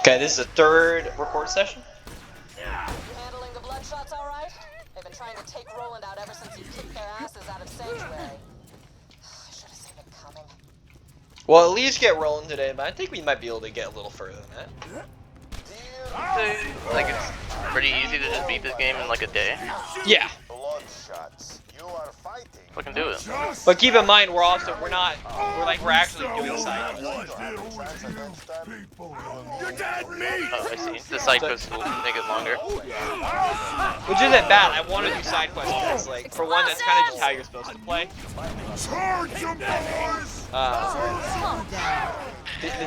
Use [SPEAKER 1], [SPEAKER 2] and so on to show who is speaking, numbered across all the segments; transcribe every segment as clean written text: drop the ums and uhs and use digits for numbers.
[SPEAKER 1] Okay, this is the third record session.
[SPEAKER 2] You handling the bloodshots all right? They've been trying to take Roland out ever since he kicked their asses out of Sanctuary. I should have seen it coming.
[SPEAKER 1] Well, at least get rolling today, but I think we might be able to get a little further than that.
[SPEAKER 3] Like it's pretty easy to just beat this game in like a day.
[SPEAKER 1] Yeah.
[SPEAKER 3] Fucking do it.
[SPEAKER 1] But keep in mind, we're actually doing side quests.
[SPEAKER 3] Oh, I see. The side quests will make it longer.
[SPEAKER 1] Which isn't bad. I want to do side quests because, like, for one, that's kind of just how you're supposed to play.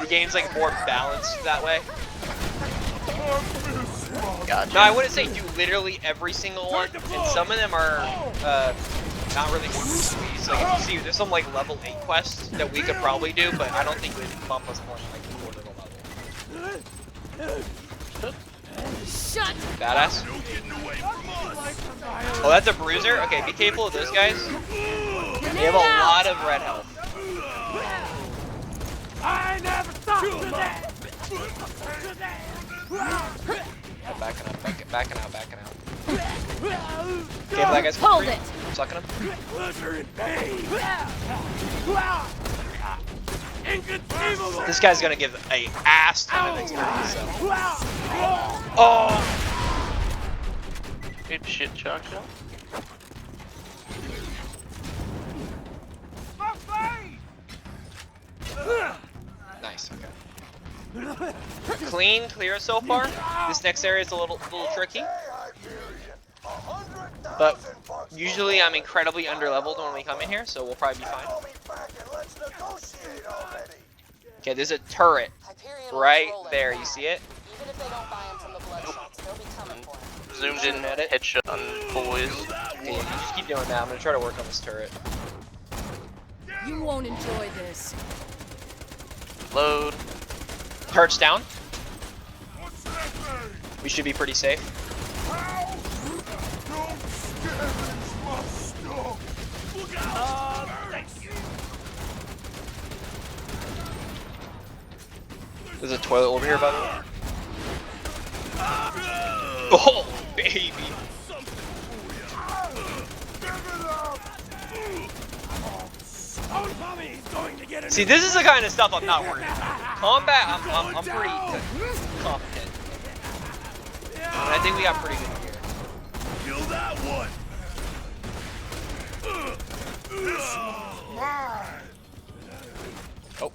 [SPEAKER 1] The game's like more balanced that way.
[SPEAKER 3] Gotcha.
[SPEAKER 1] No, I wouldn't say do literally every single one, and some of them are not really worth the squeeze. Like, if you see, there's some like level 8 quests that we could probably do, but I don't think it would bump us more than like a quarter of a level. Badass. Oh, that's a bruiser? Okay, be careful of those guys. They have a lot of red health.
[SPEAKER 4] I never thought of that.
[SPEAKER 1] Backing out. Okay, that guy's
[SPEAKER 5] Hold it.
[SPEAKER 1] sucking him.
[SPEAKER 4] Inconceivable.
[SPEAKER 1] This guy's gonna give a ass ton of experience. So. Oh!
[SPEAKER 3] Good shit, Shotgun.
[SPEAKER 1] Nice. Okay. Clean, clear so far. This next area is a little tricky. But usually I'm incredibly underleveled when we come in here, so we'll probably be fine. Okay, there's a turret right there. You see it?
[SPEAKER 2] Even if they don't buy him from the bloodshots, they'll be coming for him.
[SPEAKER 3] Zoomed in at it. Headshot on boys.
[SPEAKER 1] Okay, you just keep doing that. I'm gonna try to work on this turret.
[SPEAKER 5] You won't enjoy this.
[SPEAKER 3] Load.
[SPEAKER 1] Turret's down. We should be pretty safe. There's a toilet over here, by the way. Oh, baby. See, this is the kind of stuff I'm not worried about. Combat, I'm pretty confident. And I think we got pretty good here.
[SPEAKER 4] Kill that one.
[SPEAKER 1] Oh.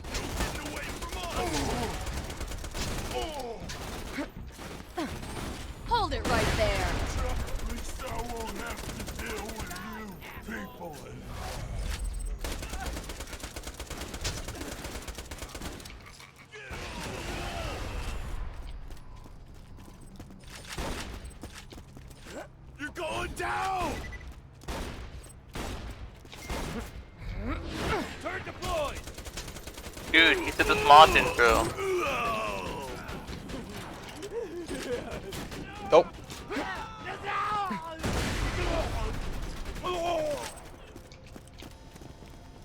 [SPEAKER 5] Hold it right there.
[SPEAKER 4] At least I won't have to deal with you people. You're going down! Turn deployed!
[SPEAKER 3] Dude, he did this mod intro.
[SPEAKER 1] Nope.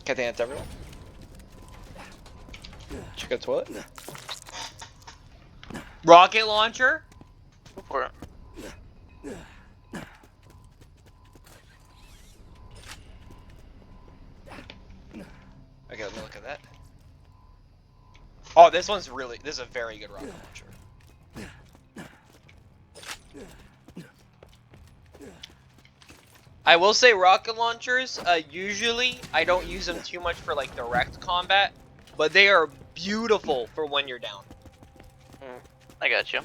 [SPEAKER 1] Okay, I think that's everyone. Check out toilet. Rocket launcher?
[SPEAKER 3] Go for it.
[SPEAKER 1] Okay, let me look at that. Oh, this is a very good rocket launcher. I will say rocket launchers, usually I don't use them too much for like direct combat, but they are beautiful for when you're down.
[SPEAKER 3] I got you.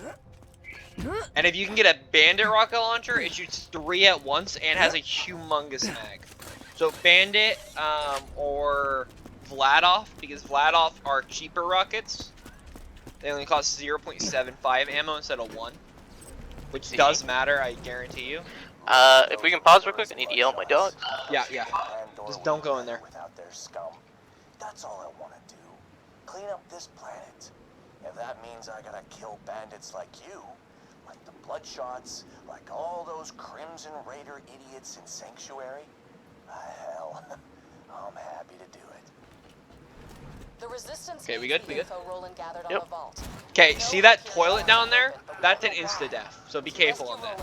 [SPEAKER 1] And if you can get a bandit rocket launcher, it shoots 3 at once and has a humongous mag. So bandit or Vladov, because Vladov are cheaper rockets. They only cost 0.75 ammo instead of 1, which does matter, I guarantee you.
[SPEAKER 3] If we can pause real quick, I need to yell at my dog.
[SPEAKER 1] Yeah. Just don't go in there.
[SPEAKER 6] Without their scum. That's all I want to do. Clean up this planet. If that means I gotta kill bandits like you, like the Bloodshots, like all those Crimson Raider idiots in Sanctuary, hell, I'm happy to do it.
[SPEAKER 2] The resistance
[SPEAKER 1] Okay, we
[SPEAKER 2] needs
[SPEAKER 1] good?
[SPEAKER 2] the
[SPEAKER 1] We good?
[SPEAKER 2] info Roland gathered on
[SPEAKER 3] Yep.
[SPEAKER 2] the vault.
[SPEAKER 1] Okay, see that toilet down there? That's an insta-death, so be careful on that.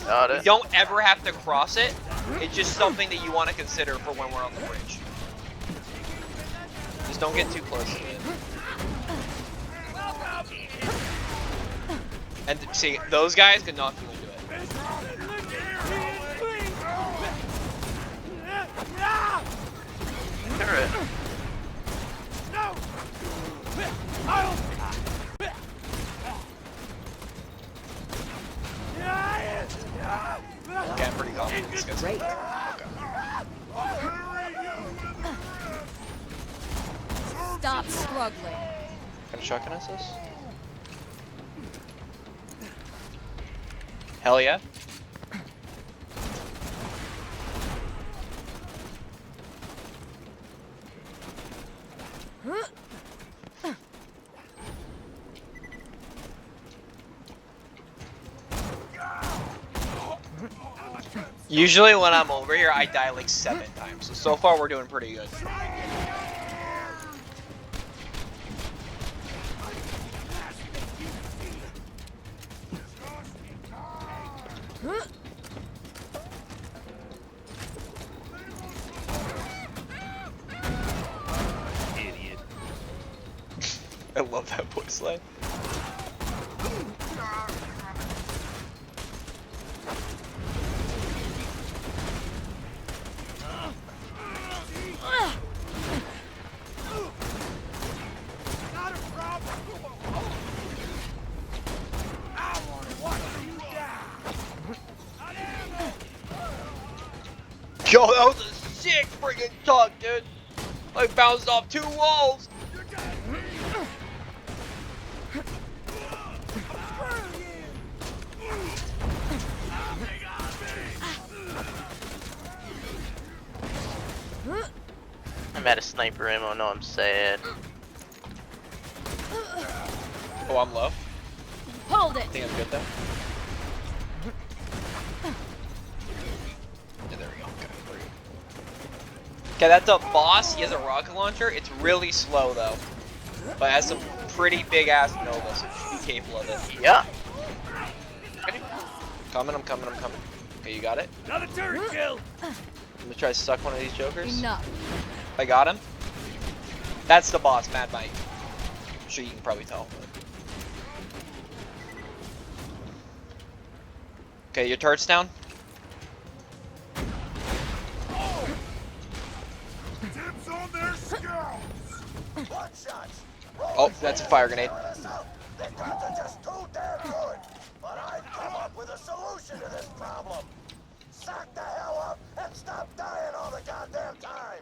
[SPEAKER 3] Got
[SPEAKER 1] You
[SPEAKER 3] it.
[SPEAKER 1] don't ever have to cross it. It's just something that you want to consider for when we're on the bridge. Just don't get too close to it. And see, those guys can knock you into it.
[SPEAKER 3] Turret.
[SPEAKER 1] Okay, I'm pretty confident this guy's
[SPEAKER 5] Great.
[SPEAKER 1] okay.
[SPEAKER 5] Stop struggling.
[SPEAKER 1] Can I shotgun us this? Hell yeah. Usually when I'm over here, I die like 7 times. So far we're doing pretty good.
[SPEAKER 3] Idiot.
[SPEAKER 1] I love that voice line. Yo, that was a sick friggin' tug, dude. I bounced off 2 walls.
[SPEAKER 3] I'm out of sniper ammo. No, I'm sad.
[SPEAKER 1] Oh, I'm low.
[SPEAKER 5] Hold
[SPEAKER 1] I
[SPEAKER 5] it.
[SPEAKER 1] think I'm good though. Yeah, there we go. Okay, we're good. Okay, that's a boss. He has a rocket launcher. It's really slow though, but has some pretty big ass Nova, so just be careful of it.
[SPEAKER 3] Yeah.
[SPEAKER 1] Coming, I'm coming, I'm coming. Okay, you got it?
[SPEAKER 4] Another turret kill.
[SPEAKER 1] I'm gonna try to suck one of these jokers.
[SPEAKER 5] Enough.
[SPEAKER 1] I got him. That's the boss, Mad Mike. I'm sure you can probably tell. But... Okay, your turret's down.
[SPEAKER 4] Dibs on their scouts.
[SPEAKER 6] Bloodshot's.
[SPEAKER 1] Oh, that's a fire grenade.
[SPEAKER 6] The guns are just too damn good. But I've come up with a solution to this problem. Sack the hell up and stop dying all the goddamn time.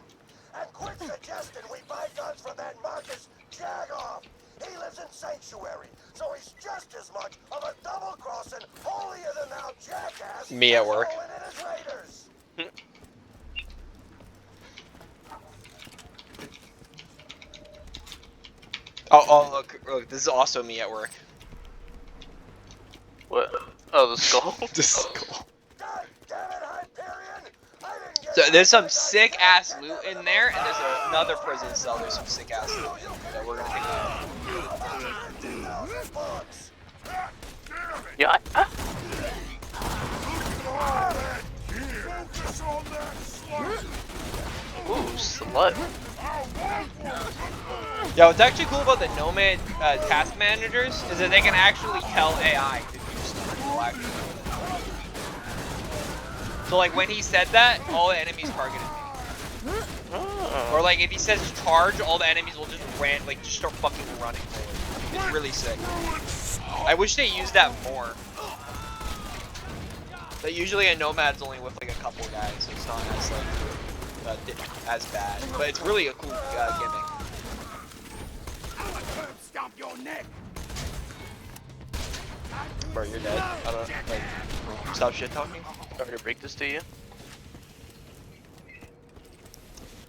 [SPEAKER 6] And quit suggesting we buy guns from that Marcus Jagoff. He lives in Sanctuary, so he's just as much of a double-crossing, holier-than-thou jackass
[SPEAKER 1] Me at
[SPEAKER 6] as
[SPEAKER 1] work.
[SPEAKER 6] Owen and his raiders.
[SPEAKER 1] Oh, look, this is also me at work.
[SPEAKER 3] What? Oh, the skull.
[SPEAKER 1] The skull.
[SPEAKER 6] God damn it, Hyperion! I didn't get
[SPEAKER 1] So there's some sick ass loot in there, and there's another prison cell. There's some sick ass loot in that we're gonna pick up.
[SPEAKER 3] Yeah.
[SPEAKER 4] Focus on that slut.
[SPEAKER 3] Ooh, slut.
[SPEAKER 1] Yo, what's actually cool about the Nomad task managers is that they can actually tell AI to do stuff. So like when he said that, all the enemies targeted me.
[SPEAKER 3] Oh.
[SPEAKER 1] Or like if he says charge, all the enemies will just just start fucking running forward. It's really sick. I wish they used that more. But usually a Nomad's only with like a couple guys, so it's not as like as bad. But it's really a cool gimmick.
[SPEAKER 4] Stop your neck.
[SPEAKER 1] Bro, you're dead. I don't like. Stop shit talking.
[SPEAKER 3] Sorry to break this to you.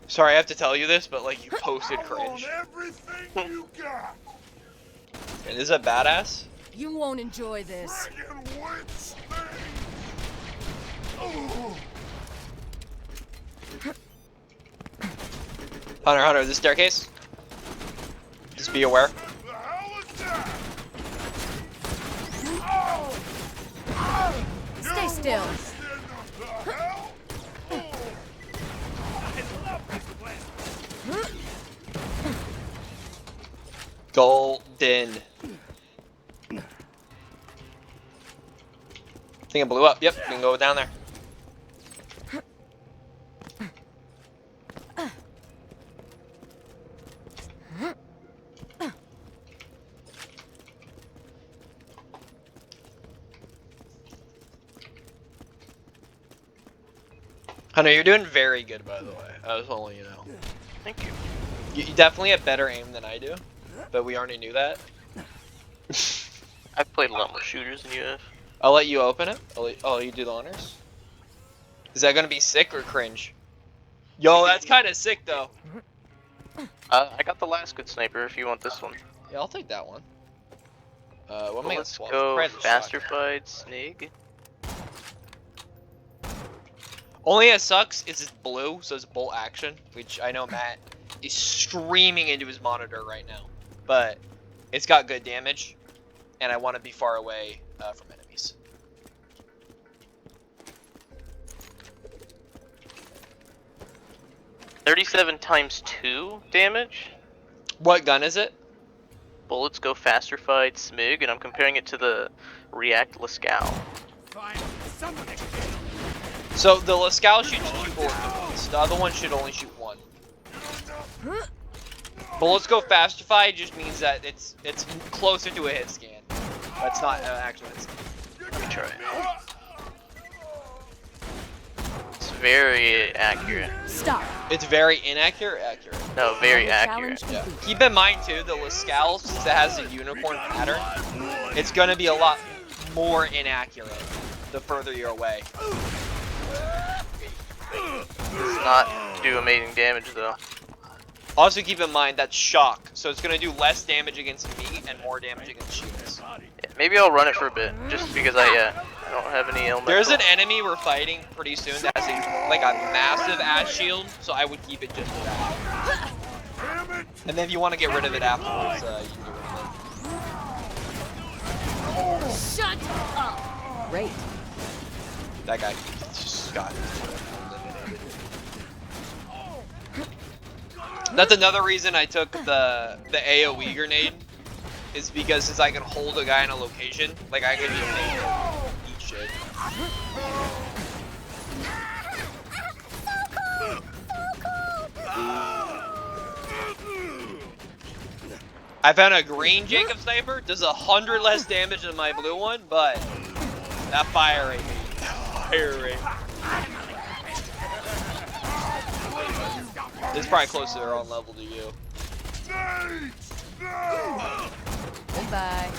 [SPEAKER 1] Sorry, I have to tell you this, but like you posted
[SPEAKER 4] I want
[SPEAKER 1] cringe.
[SPEAKER 4] everything you got.
[SPEAKER 1] And this is a badass.
[SPEAKER 5] You won't enjoy this.
[SPEAKER 4] Friggin' witch thing. Oh.
[SPEAKER 1] Hunter, the staircase. Just be aware.
[SPEAKER 4] The hell is that?
[SPEAKER 5] Stay still.
[SPEAKER 1] Golden. I think it blew up. Yep, we can go down there. Hunter, you're doing very good, by the way. I just want to let you know.
[SPEAKER 3] Thank you.
[SPEAKER 1] You definitely have better aim than I do, but we already knew that.
[SPEAKER 3] I've played a lot more shooters than you have.
[SPEAKER 1] I'll let you open it. I'll let you do the honors. Is that gonna be sick or cringe? Yo, that's kind of sick though.
[SPEAKER 3] I got the last good sniper if you want this one.
[SPEAKER 1] Yeah, I'll take that one. What am I
[SPEAKER 3] Well,
[SPEAKER 1] gonna
[SPEAKER 3] let's
[SPEAKER 1] swap?
[SPEAKER 3] go
[SPEAKER 1] Probably the
[SPEAKER 3] faster
[SPEAKER 1] shotgun.
[SPEAKER 3] fight, Snig.
[SPEAKER 1] Only it sucks is it's blue, so it's bolt action, which I know Matt is screaming into his monitor right now. But it's got good damage, and I want to be far away from enemies.
[SPEAKER 3] $37 times 2 damage.
[SPEAKER 1] What gun is it?
[SPEAKER 3] Bullets go faster fight, Smig, and I'm comparing it to the React Lascal.
[SPEAKER 4] Fine. Somebody kill.
[SPEAKER 1] So the Lascal shoots 2 bullets at once. The other one should only shoot 1. Bullets go fastified just means that it's closer to a hit scan. That's not an actual hit scan.
[SPEAKER 3] Let me try it. It's very accurate.
[SPEAKER 5] Stop.
[SPEAKER 1] It's very inaccurate. Accurate.
[SPEAKER 3] No, very
[SPEAKER 5] Challenge
[SPEAKER 3] accurate.
[SPEAKER 5] complete.
[SPEAKER 1] Yeah. Keep in mind too, the Lascal, since it has a unicorn pattern, it's gonna be a lot more inaccurate the further you're away.
[SPEAKER 3] Does not do amazing damage though.
[SPEAKER 1] Also keep in mind that's shock, so it's gonna do less damage against me and more damage against shields.
[SPEAKER 3] Yeah, maybe I'll run it for a bit, just because I don't have any elemental.
[SPEAKER 1] There's an enemy we're fighting pretty soon that has a massive ass shield, so I would keep it just for that. And then if you want to get rid of it afterwards, you can get rid of it.
[SPEAKER 5] Shut up. Great.
[SPEAKER 1] That guy just got eliminated. That's another reason I took the AoE grenade, is because since I can hold a guy in a location, like I can just eat shit. I found a green Jacob sniper, does 100 less damage than my blue one, but that fire rate, It's probably close to their own level to you.
[SPEAKER 5] Goodbye.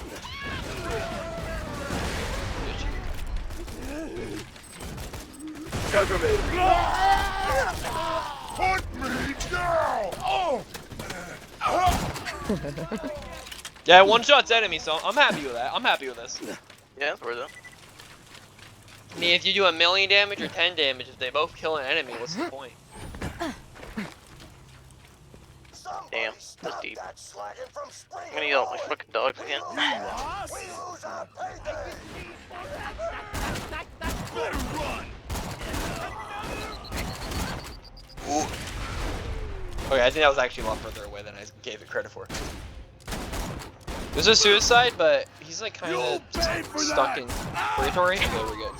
[SPEAKER 4] Put me down! Oh!
[SPEAKER 1] Yeah, one shot's enemy, so I'm happy with that. I'm happy with this.
[SPEAKER 3] Yeah, that's worth it.
[SPEAKER 1] I mean, if you do 1,000,000 damage or 10 damage, if they both kill an enemy, what's the point?
[SPEAKER 3] Damn, that's deep.
[SPEAKER 6] That slagging from
[SPEAKER 3] I'm gonna yell at my fucking dogs again.
[SPEAKER 6] We lose our payday.
[SPEAKER 1] Okay, I think that was actually a lot further away than I gave it credit for. There's a suicide, but he's like kind of stuck in purgatory. Okay, we're good.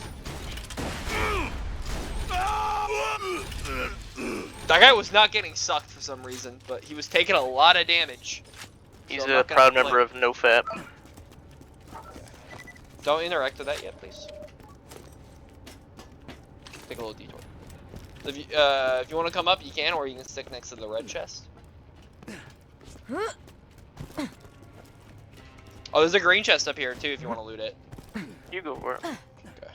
[SPEAKER 1] That guy was not getting sucked for some reason, but he was taking a lot of damage.
[SPEAKER 3] He's
[SPEAKER 1] So I'm
[SPEAKER 3] a
[SPEAKER 1] not gonna
[SPEAKER 3] proud
[SPEAKER 1] complain.
[SPEAKER 3] member of NoFap.
[SPEAKER 1] Don't interact with that yet, please. Take a little detour. If you want to come up, you can, or you can stick next to the red chest. Oh, there's a green chest up here too if you want to loot it.
[SPEAKER 3] You go for it.
[SPEAKER 1] Okay.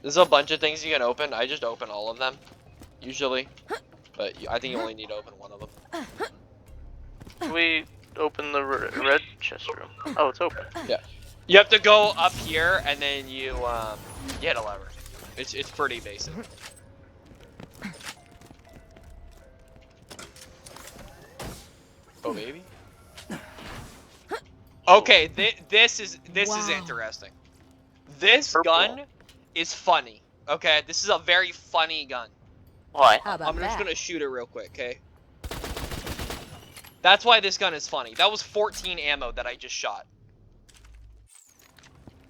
[SPEAKER 1] There's a bunch of things you can open. I just open all of them, usually. But I think you only need to open one of them.
[SPEAKER 3] We open the red chest room. Oh, it's open.
[SPEAKER 1] Yeah. You have to go up here and then you hit a lever. It's pretty basic. Oh baby. Okay, this is
[SPEAKER 5] Wow.
[SPEAKER 1] interesting. This
[SPEAKER 3] Purple.
[SPEAKER 1] gun is funny. Okay, this is a very funny gun.
[SPEAKER 3] Why?
[SPEAKER 5] How about
[SPEAKER 1] I'm just
[SPEAKER 5] that?
[SPEAKER 1] gonna shoot it real quick, okay? That's why this gun is funny. That was 14 ammo that I just shot.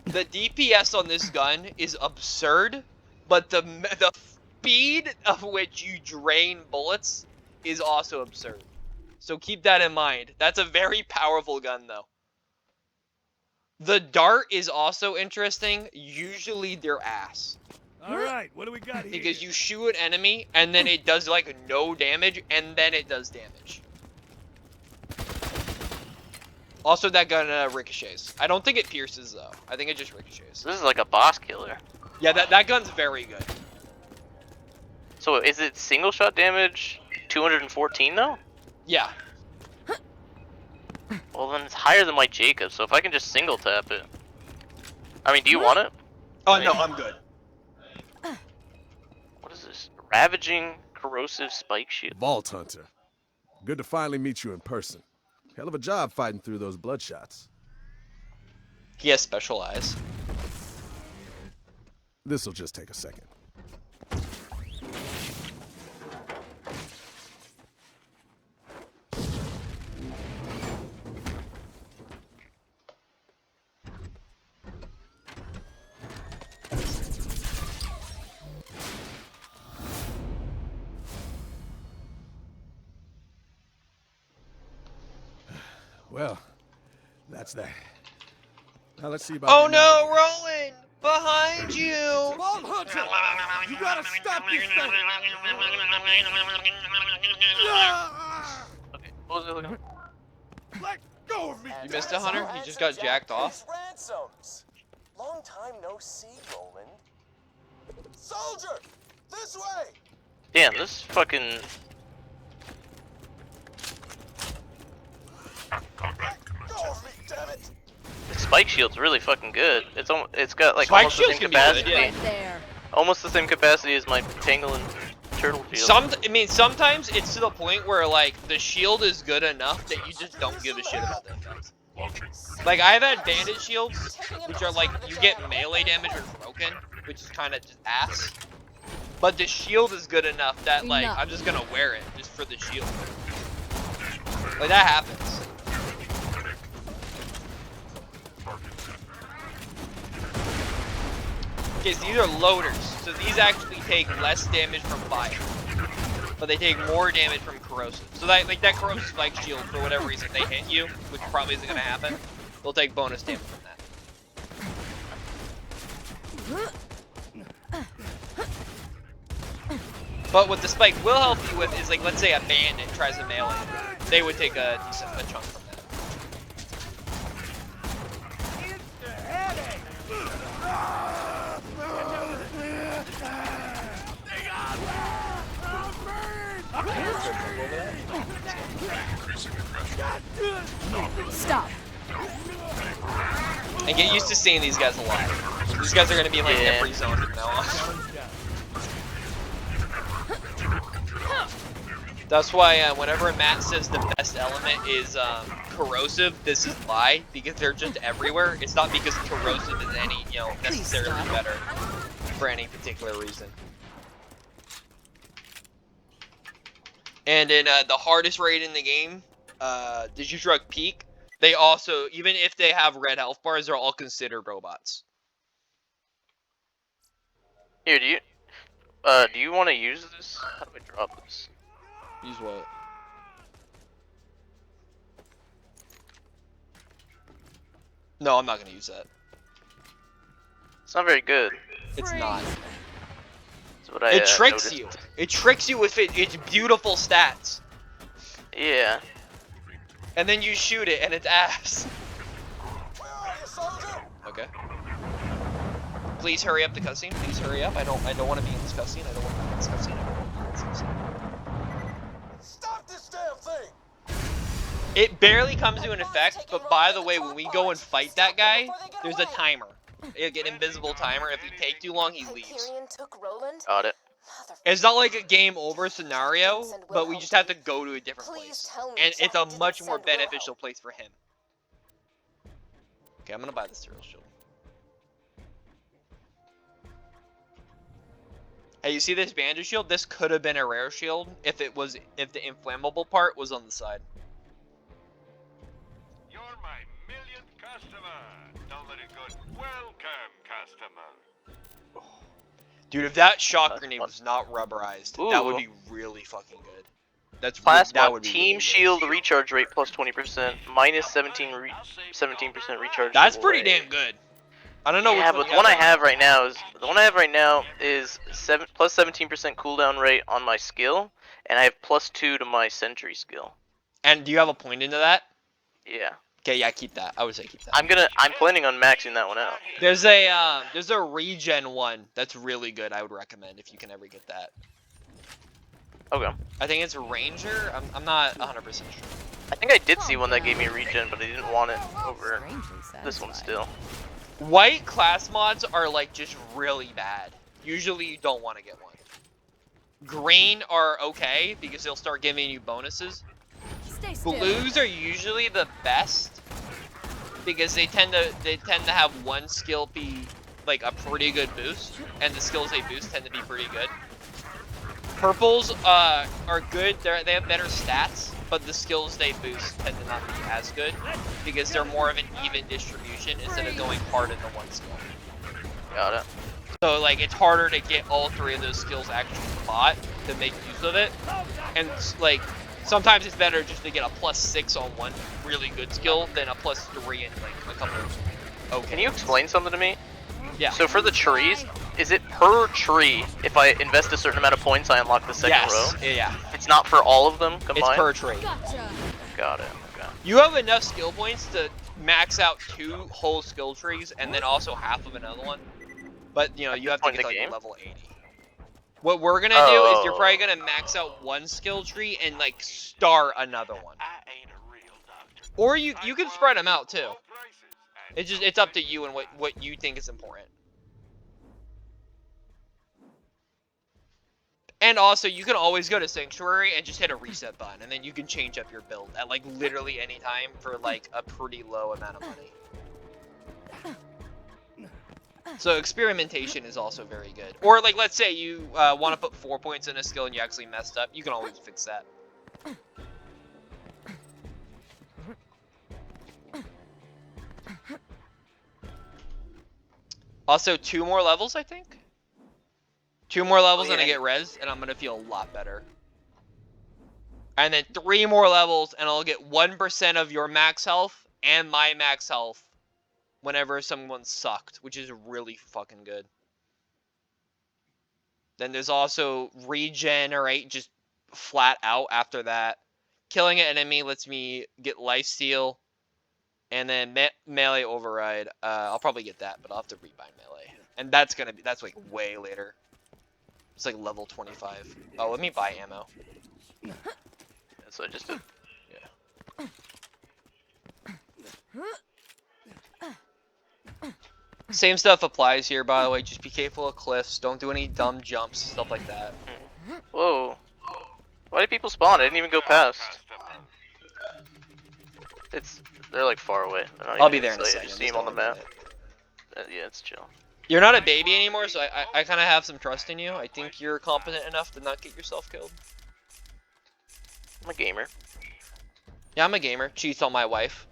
[SPEAKER 1] The DPS on this gun is absurd, but the speed of which you drain bullets is also absurd. So keep that in mind. That's a very powerful gun, though. The dart is also interesting. Usually they're ass.
[SPEAKER 4] All right, what do we got here?
[SPEAKER 1] Because you shoot an enemy, and then it does, like, no damage, and then it does damage. Also, that gun ricochets. I don't think it pierces, though. I think it just ricochets.
[SPEAKER 3] This is like a boss killer.
[SPEAKER 1] Yeah, that gun's very good.
[SPEAKER 3] So is it single shot damage 214 though?
[SPEAKER 1] Yeah.
[SPEAKER 3] Well then it's higher than my Jacob, so if I can just single tap it. I mean, do you want it?
[SPEAKER 1] Oh, no, I'm good.
[SPEAKER 3] What is this? Ravaging corrosive spike shield.
[SPEAKER 7] Vault Hunter. Good to finally meet you in person. Hell of a job fighting through those bloodshots.
[SPEAKER 1] He has special eyes.
[SPEAKER 7] This'll just take a second. Well, that's that. Now let's see about.
[SPEAKER 1] Oh
[SPEAKER 7] the
[SPEAKER 1] no, Roland! Behind you!
[SPEAKER 4] Vault Hunter! You gotta stop this thing! Ah!
[SPEAKER 3] Okay, what was it looking?
[SPEAKER 4] Let go of me!
[SPEAKER 1] You missed a hunter? He just got jacked off?
[SPEAKER 6] Ransoms. Long time no see, Roland. Soldier! This way!
[SPEAKER 3] Damn, this fucking.
[SPEAKER 6] Go of me, damn it!
[SPEAKER 3] The spike shield's really fucking good. It's got like
[SPEAKER 1] Spike
[SPEAKER 3] almost the
[SPEAKER 1] shield's
[SPEAKER 3] same
[SPEAKER 1] gonna be good,
[SPEAKER 3] capacity.
[SPEAKER 1] yeah.
[SPEAKER 5] Right there.
[SPEAKER 3] Almost the same capacity as my pangolin turtle shield.
[SPEAKER 1] I mean, sometimes it's to the point where, like, the shield is good enough that you just don't give a shit about the effects. Like, I've had bandit shields, which are like, you get melee damage when broken, which is kind of just ass. But the shield is good enough that, like,
[SPEAKER 5] Enough.
[SPEAKER 1] I'm just gonna wear it just for the shield. Like, that happens. Okay, so these are loaders, so these actually take less damage from fire, but they take more damage from corrosive. So that, like, that corrosive spike shield, for whatever reason they hit you, which probably isn't gonna happen, they'll take bonus damage from that. But what the spike will help you with is, like, let's say a bandit tries to melee, they would take a decent chunk from that.
[SPEAKER 5] Stop.
[SPEAKER 1] And get used to seeing these guys a lot. These guys are gonna be in, like,
[SPEAKER 3] Yeah.
[SPEAKER 1] every zone from now on. That's why whenever Matt says the best element is corrosive, this is lie, because they're just everywhere. It's not because corrosive is any, you know, necessarily
[SPEAKER 5] stop.
[SPEAKER 1] better for any particular reason. And in the hardest raid in the game, Digistruck Peak, they also, even if they have red health bars, they're all considered robots.
[SPEAKER 3] Here, do you want to use this? How do I drop this?
[SPEAKER 1] Use what? No, I'm not gonna use that.
[SPEAKER 3] It's not very good.
[SPEAKER 1] It's not.
[SPEAKER 3] That's what I,
[SPEAKER 1] It tricks
[SPEAKER 3] noticed.
[SPEAKER 1] you. It tricks you with its beautiful stats.
[SPEAKER 3] Yeah.
[SPEAKER 1] And then you shoot it and it's ass.
[SPEAKER 6] Where are you, soldier?
[SPEAKER 1] Okay. Please hurry up the cutscene. Please hurry up. I don't want to be in this cutscene. I don't want to be in this cutscene. I don't want to be in this cutscene.
[SPEAKER 6] Stop this damn thing!
[SPEAKER 1] It barely comes to an effect, but by the way, when we go and fight that guy, there's a timer. Like an invisible timer. If we take too long, he leaves.
[SPEAKER 2] Hyperion took Roland?
[SPEAKER 3] Got it.
[SPEAKER 1] It's not like a game over scenario, but we just have to go to a different
[SPEAKER 2] Please
[SPEAKER 1] place.
[SPEAKER 2] tell me
[SPEAKER 1] And it's a
[SPEAKER 2] Jack
[SPEAKER 1] much
[SPEAKER 2] didn't
[SPEAKER 1] more
[SPEAKER 2] send Wilhelm.
[SPEAKER 1] beneficial place for him. Okay, I'm gonna buy the serial shield. Hey, you see this bandage shield? This could have been a rare shield if the inflammable part was on the side.
[SPEAKER 4] You're my millionth customer. Don't let it go. Welcome, customer.
[SPEAKER 1] Dude, if that shock
[SPEAKER 3] That's
[SPEAKER 1] grenade
[SPEAKER 3] fun.
[SPEAKER 1] was not rubberized, that would
[SPEAKER 3] Ooh.
[SPEAKER 1] be really fucking good. That
[SPEAKER 3] Plasma
[SPEAKER 1] would be
[SPEAKER 3] team
[SPEAKER 1] really good.
[SPEAKER 3] shield recharge rate plus 20%, minus 17% recharge.
[SPEAKER 1] That's pretty
[SPEAKER 3] delay.
[SPEAKER 1] damn good. I don't know
[SPEAKER 3] Yeah,
[SPEAKER 1] which one
[SPEAKER 3] but
[SPEAKER 1] you
[SPEAKER 3] the one I
[SPEAKER 1] got.
[SPEAKER 3] have right now is plus 17% cooldown rate on my skill, and I have plus 2 to my sentry skill.
[SPEAKER 1] And do you have a point into that?
[SPEAKER 3] Yeah.
[SPEAKER 1] Okay, yeah, keep that. I would say keep that.
[SPEAKER 3] I'm planning on maxing that one out.
[SPEAKER 1] There's a regen one that's really good. I would recommend if you can ever get that.
[SPEAKER 3] Okay.
[SPEAKER 1] I think it's a ranger. I'm not 100% sure.
[SPEAKER 3] I think I did see one that gave me regen, but I didn't want it over this one still.
[SPEAKER 1] White class mods are like just really bad. Usually you don't want to get one. Green are okay because they'll start giving you bonuses.
[SPEAKER 5] Stay still.
[SPEAKER 1] Blues are usually the best because they tend to have one skill be like a pretty good boost, and the skills they boost tend to be pretty good. Purples are good. They have better stats, but the skills they boost tend to not be as good because they're more of an even distribution instead of going hard into one skill.
[SPEAKER 3] Got it.
[SPEAKER 1] So like it's harder to get all three of those skills actually bought to make use of it, and like sometimes it's better just to get a +6 on one really good skill than a +3 and like a couple of okay.
[SPEAKER 3] Can you explain something to me?
[SPEAKER 1] Yeah.
[SPEAKER 3] So for the trees, is it per tree? If I invest a certain amount of points, I unlock the second row?
[SPEAKER 1] Yeah.
[SPEAKER 3] It's not for all of them combined?
[SPEAKER 1] It's per tree.
[SPEAKER 5] Gotcha.
[SPEAKER 3] Got it. Okay.
[SPEAKER 1] You have enough skill points to max out 2 whole skill trees and then also half of another one. But you know, you have to
[SPEAKER 3] point
[SPEAKER 1] get
[SPEAKER 3] in
[SPEAKER 1] to
[SPEAKER 3] the
[SPEAKER 1] like
[SPEAKER 3] game?
[SPEAKER 1] level 80. What we're gonna do is you're probably gonna max out one skill tree and like start another one.
[SPEAKER 4] I ain't a real doctor.
[SPEAKER 1] Or you can spread them out too. It's up to you and what you think is important. And also, you can always go to Sanctuary and just hit a reset button, and then you can change up your build at like literally any time for like a pretty low amount of money. So experimentation is also very good. Or like, let's say you want to put 4 points in a skill and you actually messed up, you can always fix that. Also, 2 more levels, I think. 2 more levels and I get res, and I'm gonna feel a lot better. And then 3 more levels, and I'll get 1% of your max health and my max health whenever someone sucked, which is really fucking good. Then there's also regenerate just flat out after that. Killing an enemy lets me get lifesteal, and then melee override. I'll probably get that, but I'll have to rebind melee, and that's like way later. It's like level 25. Oh, let me buy ammo.
[SPEAKER 3] That's what I just did.
[SPEAKER 1] Yeah. Same stuff applies here, by the way. Just be careful of cliffs. Don't do any dumb jumps, stuff like that.
[SPEAKER 3] Whoa. Why did people spawn? I didn't even go past. They're like far away.
[SPEAKER 1] I'll be there in a second.
[SPEAKER 3] You see them on the map. Yeah, it's chill.
[SPEAKER 1] You're not a baby anymore, so I kind of have some trust in you. I think you're competent enough to not get yourself killed.
[SPEAKER 3] I'm a gamer.
[SPEAKER 1] Yeah, I'm a gamer. Cheats on my wife.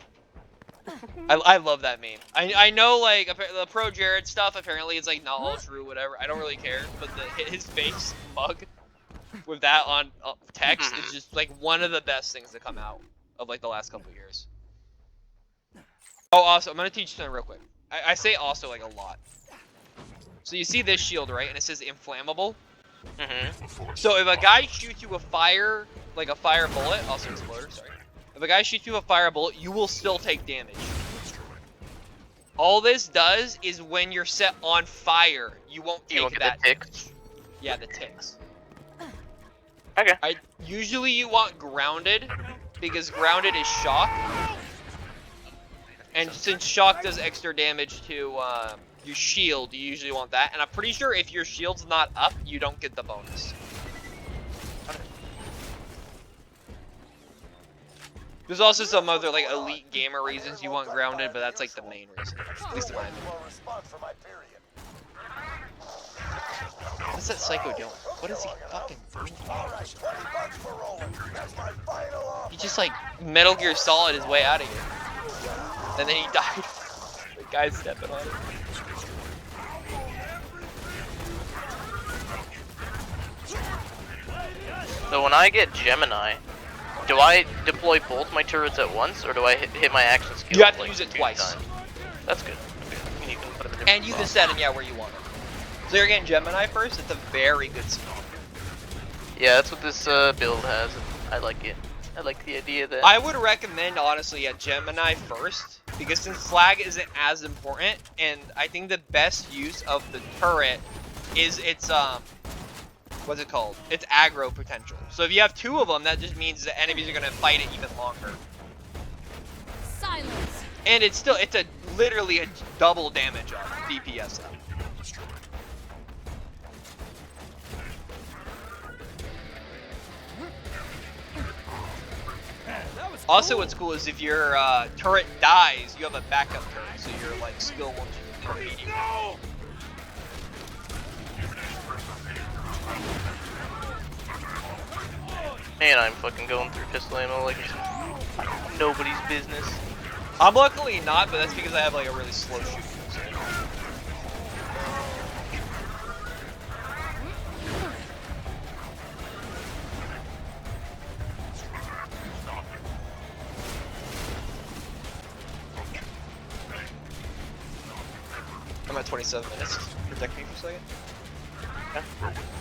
[SPEAKER 1] I love that meme. I know, like, the Pro Jared stuff, apparently it's, like, not all true, whatever. I don't really care, but his face mug with that on text is just, like, one of the best things to come out of, like, the last couple years. Oh, also, I'm gonna teach you something real quick. I say also, like, a lot. So you see this shield, right? And it says inflammable. So if a guy shoots you a fire bullet, also exploder, sorry. If a guy shoots you a fire bullet, you will still take damage. All this does is when you're set on fire, you won't take that.
[SPEAKER 3] The ticks?
[SPEAKER 1] Yeah, the ticks.
[SPEAKER 3] Okay.
[SPEAKER 1] Usually you want grounded, because grounded is shock. And since shock does extra damage to your shield, you usually want that. And I'm pretty sure if your shield's not up, you don't get the bonus. There's also some other like elite gamer reasons you want grounded, but that's like the main reason, at least in my opinion. What's that psycho doing? What is he fucking doing? He just like Metal Gear Solid his way out of here. And then he died. The guy's stepping on him.
[SPEAKER 3] So when I get Gemini, do I deploy both my turrets at once, or do I hit my action skill?
[SPEAKER 1] You have to
[SPEAKER 3] like,
[SPEAKER 1] use it
[SPEAKER 3] 2
[SPEAKER 1] twice.
[SPEAKER 3] times? That's good. I mean, you can put them in different
[SPEAKER 1] And you can
[SPEAKER 3] spots.
[SPEAKER 1] set them, where you want them. So you're getting Gemini first, it's a very good skill.
[SPEAKER 3] Yeah, that's what this build has. And I like it. I like the idea that.
[SPEAKER 1] I would recommend, honestly, a Gemini first, because since flag isn't as important, and I think the best use of the turret is its, what's it called? Its aggro potential. So if you have 2 of them, that just means the enemies are going to fight it even longer.
[SPEAKER 5] Silence.
[SPEAKER 1] And it's still, it's literally a double damage up DPS up. Also, what's cool is if your turret dies, you have a backup turret, so your like skill won't immediately.
[SPEAKER 3] Man, I'm fucking going through pistol ammo like it's nobody's business.
[SPEAKER 1] I'm luckily not, but that's because I have like a really slow shooting. So. I'm at 27 minutes. Protect me for a second.
[SPEAKER 3] Okay.